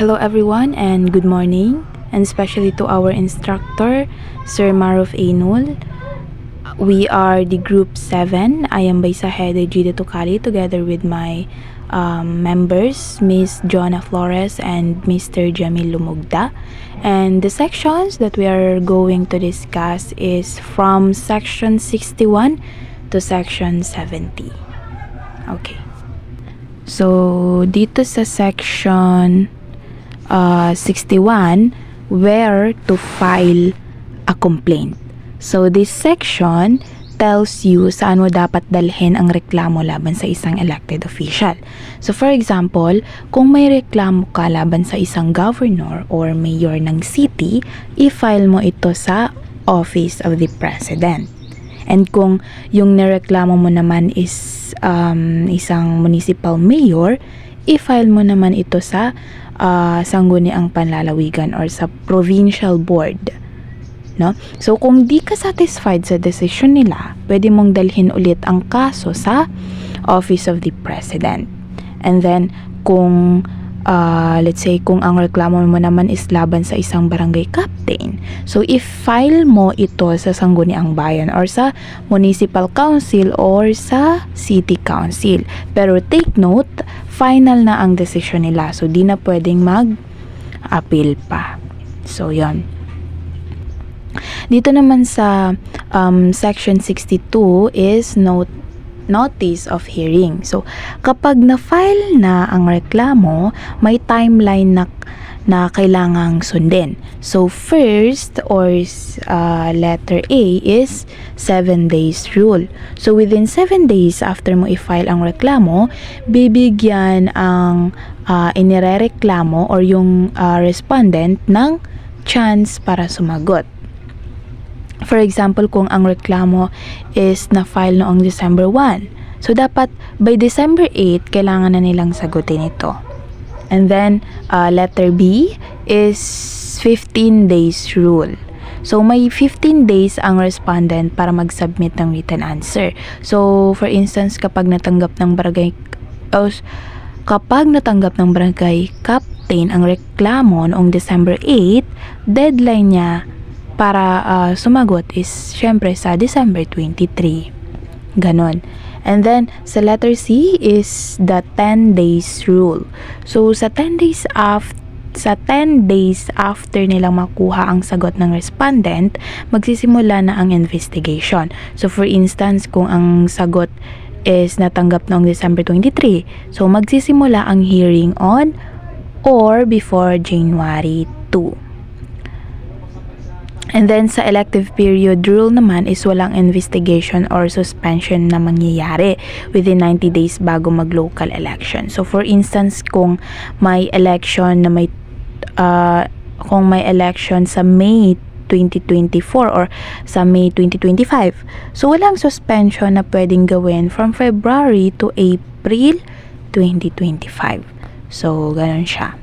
Hello everyone and good morning, and especially to our instructor, Sir Maruf Ainul. We are the group 7. I am Baisahede Gida Tukali together with my members, Miss Jonah Flores and Mr. Jamil Lumugda. And the sections that we are going to discuss is from section 61 to section 70. Okay. So, dito sa section 61, where to file a complaint. So, this section tells you saan mo dapat dalhin ang reklamo laban sa isang elected official. So, for example, kung may reklamo ka laban sa isang governor or mayor ng city, i-file mo ito sa Office of the President. And kung yung nireklamo mo naman is isang municipal mayor, i-file mo naman ito sa Sangguniang Panlalawigan or sa provincial board. No? So, kung di ka satisfied sa decision nila, pwede mong dalhin ulit ang kaso sa Office of the President. And then, kung let's say, kung ang reklamo mo naman is laban sa isang barangay captain, so i-file mo ito sa Sangguniang Bayan or sa Municipal Council or sa City Council. Pero take note, final na ang desisyon nila. So, di na pwedeng mag-appeal pa. So, yon. Dito naman sa section 62 is notice of hearing. So, kapag na-file na ang reklamo, may timeline na kailangang sundin. So, first or letter A is 7 days rule. So, within 7 days after mo i-file ang reklamo, bibigyan ang inirereklamo or yung respondent ng chance para sumagot. For example, kung ang reklamo is na-file noong December 1. So, dapat by December 8, kailangan na nilang sagutin ito. And then, letter B is 15 days rule. So, may 15 days ang respondent para mag-submit ng written answer. So, for instance, kapag natanggap ng barangay captain ang reklamo noong December 8, deadline niya para sumagot is syempre sa December 23. Ganon. And then, sa letter C is the 10 days rule. So, sa 10 days after nilang makuha ang sagot ng respondent, magsisimula na ang investigation. So, for instance, kung ang sagot is natanggap noong December 23, so magsisimula ang hearing on or before January 2. And then, sa elective period rule naman is walang investigation or suspension na mangyayari within 90 days bago mag-local election. So, for instance, kung may election sa May 2024 or sa May 2025, so walang suspension na pwedeng gawin from February to April 2025. So, ganun siya.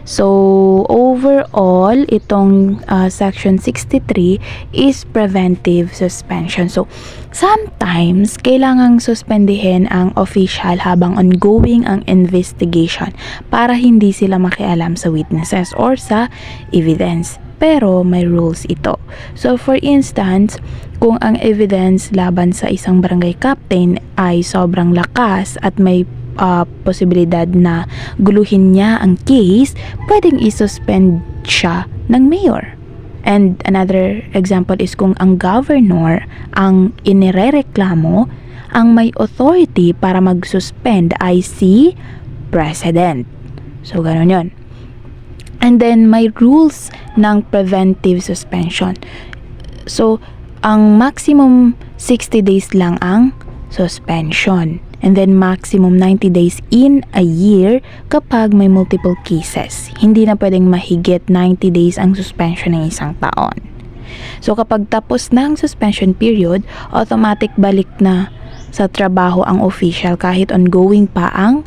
So, overall, itong section 63 is preventive suspension. So, sometimes, kailangang suspendihin ang official habang ongoing ang investigation para hindi sila makialam sa witnesses or sa evidence. Pero, may rules ito. So, for instance, kung ang evidence laban sa isang barangay captain ay sobrang lakas at may posibilidad na guluhin niya ang case, pwedeng isuspend siya ng mayor. And another example is kung ang governor ang inirereklamo, ang may authority para mag-suspend ay si president. So, ganun yun. And then, may rules ng preventive suspension. So, ang maximum 60 days lang ang suspension. And then maximum 90 days in a year kapag may multiple cases. Hindi na pwedeng mahigit 90 days ang suspension ng isang taon. So, kapag tapos na ang suspension period, automatic balik na sa trabaho ang official kahit ongoing pa ang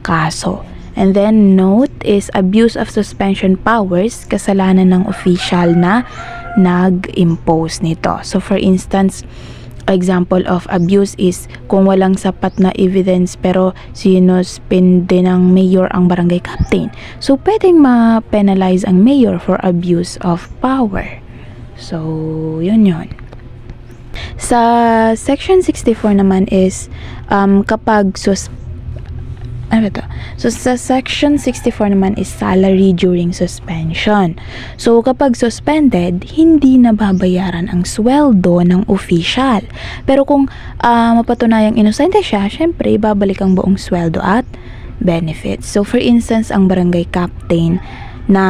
kaso. And then, note is abuse of suspension powers, kasalanan ng official na nag-impose nito. So, for instance, example of abuse is kung walang sapat na evidence pero sinuspende ng mayor ang barangay captain. So, pwedeng ma-penalize ang mayor for abuse of power. So, yun. Sa Section 64 naman is kapag So, sa Section 64 naman is salary during suspension. So, kapag suspended, hindi nababayaran ang sweldo ng official. Pero kung mapatunayang inosente siya, syempre, babalik ang buong sweldo at benefits. So, for instance, ang barangay captain na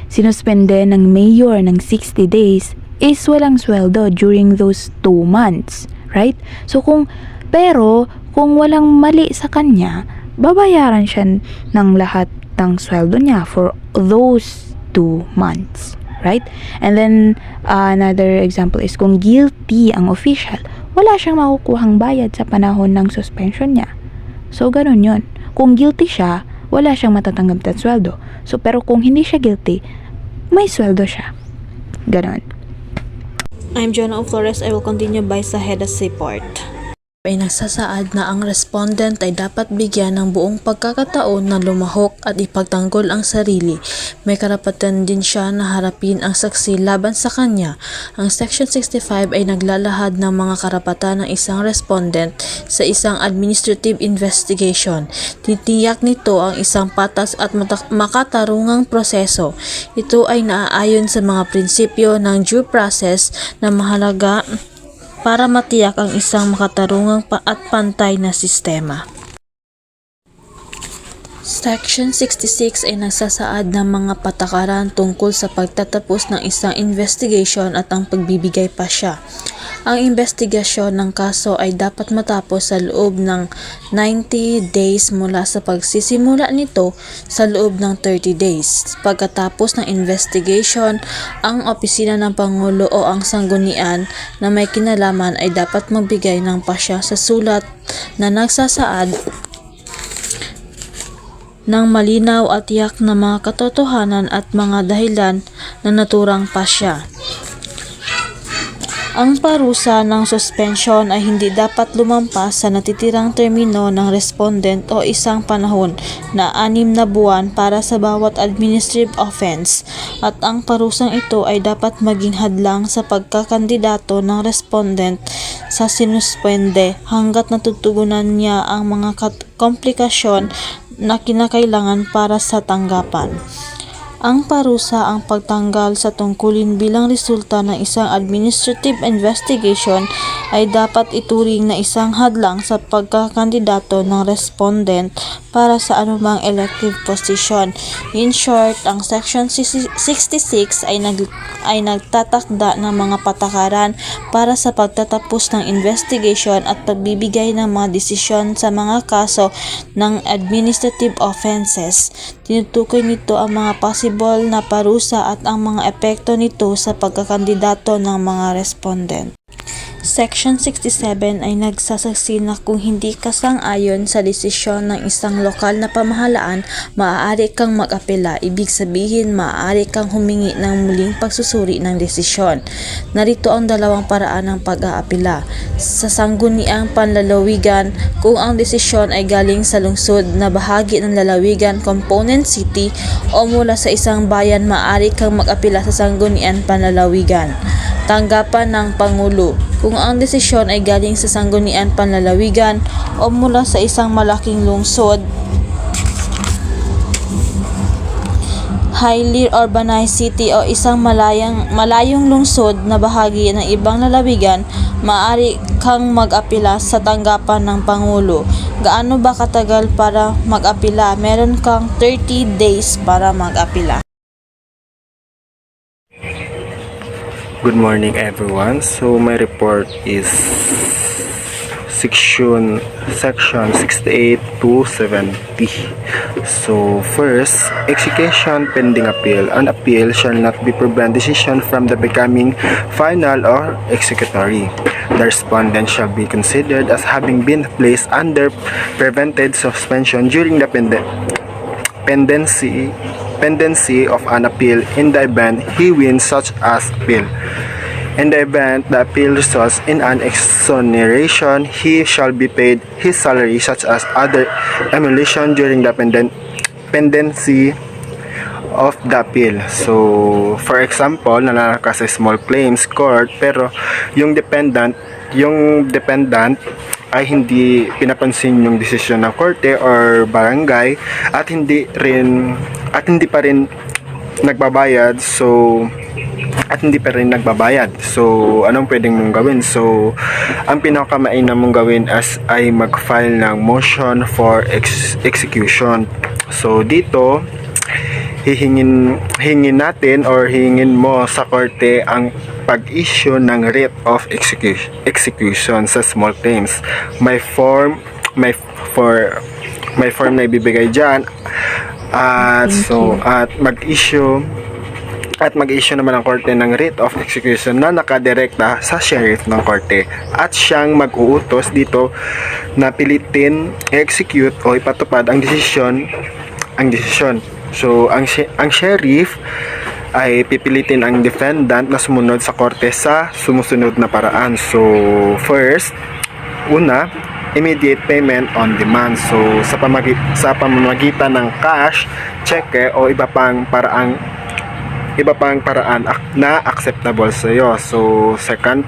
sinuspende ng mayor ng 60 days is walang sweldo during those 2 months. Right? So, kung walang mali sa kanya, babayaran siya ng lahat ng sweldo niya for those 2 months. Right? And then, another example is kung guilty ang official, wala siyang makukuhang bayad sa panahon ng suspension niya. So, ganun yun. Kung guilty siya, wala siyang matatanggap na sweldo. So, pero kung hindi siya guilty, may sweldo siya. Ganun. I'm Jonah Flores. I will continue by sa HEDAS report. Ay nagsasaad na ang respondent ay dapat bigyan ng buong pagkakataon na lumahok at ipagtanggol ang sarili. May karapatan din siya na harapin ang saksi laban sa kanya. Ang Section 65 ay naglalahad ng mga karapatan ng isang respondent sa isang administrative investigation. Titiyak nito ang isang patas at makatarungang proseso. Ito ay naaayon sa mga prinsipyo ng due process na mahalaga para matiyak ang isang makatarungang at pantay na sistema. Section 66 ay nagsasaad ng mga patakaran tungkol sa pagtatapos ng isang investigation at ang pagbibigay pasya. Ang investigasyon ng kaso ay dapat matapos sa loob ng 90 days mula sa pagsisimula nito sa loob ng 30 days. Pagkatapos ng investigation, ang opisina ng Pangulo o ang sanggunian na may kinalaman ay dapat magbigay ng pasya sa sulat na nagsasaad ng malinaw at tiyak na mga katotohanan at mga dahilan na naturang pasya. Ang parusa ng suspension ay hindi dapat lumampas sa natitirang termino ng respondent o isang panahon na 6 na buwan para sa bawat administrative offense, at ang parusang ito ay dapat maging hadlang sa pagkakandidato ng respondent sa sinuspende hanggat natutugunan niya ang mga komplikasyon na kinakailangan para sa tanggapan. Ang parusa ang pagtanggal sa tungkulin bilang resulta ng isang administrative investigation ay dapat ituring na isang hadlang sa pagkakandidato ng respondent para sa anumang elective position. In short, ang Section 66 ay nagtatakda ng mga patakaran para sa pagtatapos ng investigation at pagbibigay ng mga desisyon sa mga kaso ng administrative offenses. Tinutukoy nito ang mga possible na parusa at ang mga epekto nito sa pagkakandidato ng mga respondent. Section 67 ay nagsasaksi na kung hindi ka sang-ayon sa desisyon ng isang lokal na pamahalaan, maaari kang mag-apela. Ibig sabihin, maaari kang humingi ng muling pagsusuri ng desisyon. Narito ang dalawang paraan ng pag-aapela. Sa sangguniang panlalawigan, kung ang desisyon ay galing sa lungsod na bahagi ng lalawigan, component city, o mula sa isang bayan, maaari kang mag-apela sa sangguniang panlalawigan. Tanggapan ng Pangulo. Kung ang desisyon ay galing sa sangguniang panlalawigan o mula sa isang malaking lungsod, highly urbanized city o isang malayong lungsod na bahagi ng ibang lalawigan, maaari kang mag-apela sa tanggapan ng Pangulo. Gaano ba katagal para mag-apela? Meron kang 30 days para mag-apela. Good morning everyone. So my report is section 68 to 70. So first, execution pending appeal. An appeal shall not be prevent decision from the becoming final or executory. The respondent shall be considered as having been placed under prevented suspension during the pendency of an appeal in the event he wins such as appeal. In the event the appeal results in an exoneration, he shall be paid his salary such as other emulation during the pendency of the appeal. So, for example, nanalo ka sa small claims court pero yung dependent ay hindi pinapansin yung desisyon ng korte or barangay at hindi pa rin nagbabayad. So, anong pwedeng mong gawin? So, ang pinakamainam mong gawin ay mag-file ng motion for execution. So, dito hihingin natin or hihingin mo sa korte ang pag-issue ng writ of execution sa small claims. May form na ibibigay diyan at mag-issue naman ang korte ng writ of execution na nakadirekta sa sheriff ng korte at siyang mag-uutos dito na pilitin execute o ipatupad ang desisyon. So, ang sheriff ay pipilitin ang defendant na sumunod sa korte sa sumusunod na paraan. So, first, immediate payment on demand. So, sa pamamagitan ng cash, cheque o iba pang paraan na acceptable sa iyo. So, second,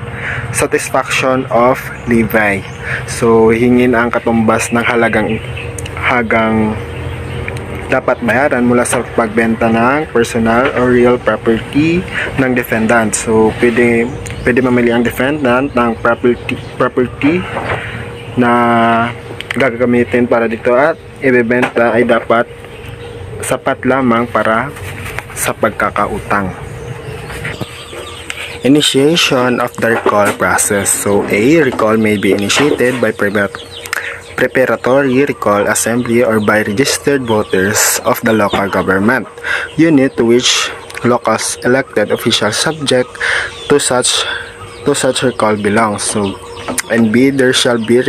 satisfaction of levy. So, hingin ang katumbas ng hagang dapat bayaran mula sa pagbenta ng personal or real property ng defendant. So, pwede mamili ang defendant ng property na gagamitin para dito at ibebenta ay dapat sapat lamang para sa pagkakautang. Initiation of the recall process. So, a recall may be initiated by preparatory recall assembly or by registered voters of the local government unit to which local elected officials subject to such recall belongs. So, and B, there shall be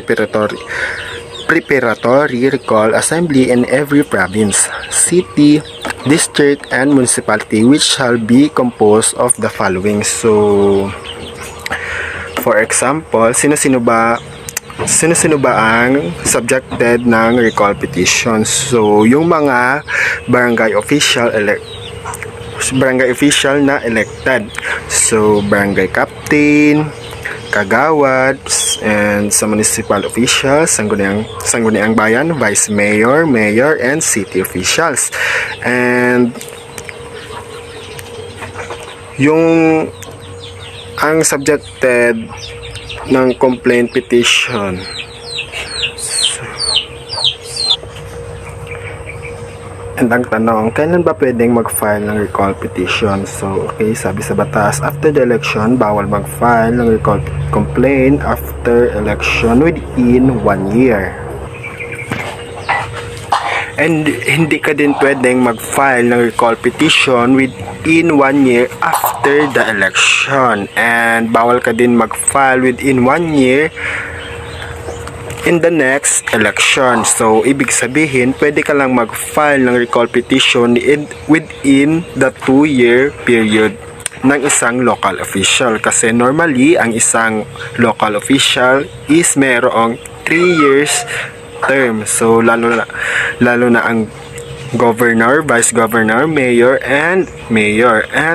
preparatory recall assembly in every province, city, district, and municipality which shall be composed of the following. So, for example, sino-sino ba ang subjected ng recall petition? So, yung mga barangay official na elected. So, barangay captain, kagawad, and sa municipal officials, sangguniang bayan, vice mayor, mayor, and city officials. And ang subjected ng complaint petition. And ang tanong, kailan ba pwedeng mag-file ng recall petition? So, okay, sabi sa batas, after the election, bawal mag-file ng recall complaint after election within 1 year. And hindi ka din pwedeng mag-file ng recall petition within 1 year after the election. And bawal ka din mag-file within 1 year in the next election. So, ibig sabihin, pwede ka lang mag-file ng recall petition within the 2-year period ng isang local official. Kasi normally, ang isang local official is merong 3 years term. So, lalo na ang governor, vice governor, mayor, and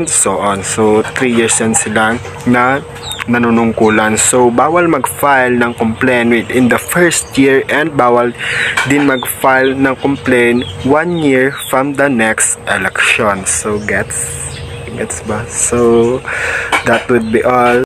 so on. So, 3 years yan silang na nanunungkulan. So, bawal mag-file ng complaint within the first year and bawal din mag-file ng complaint 1 year from the next election. So, gets ba? So, that would be all.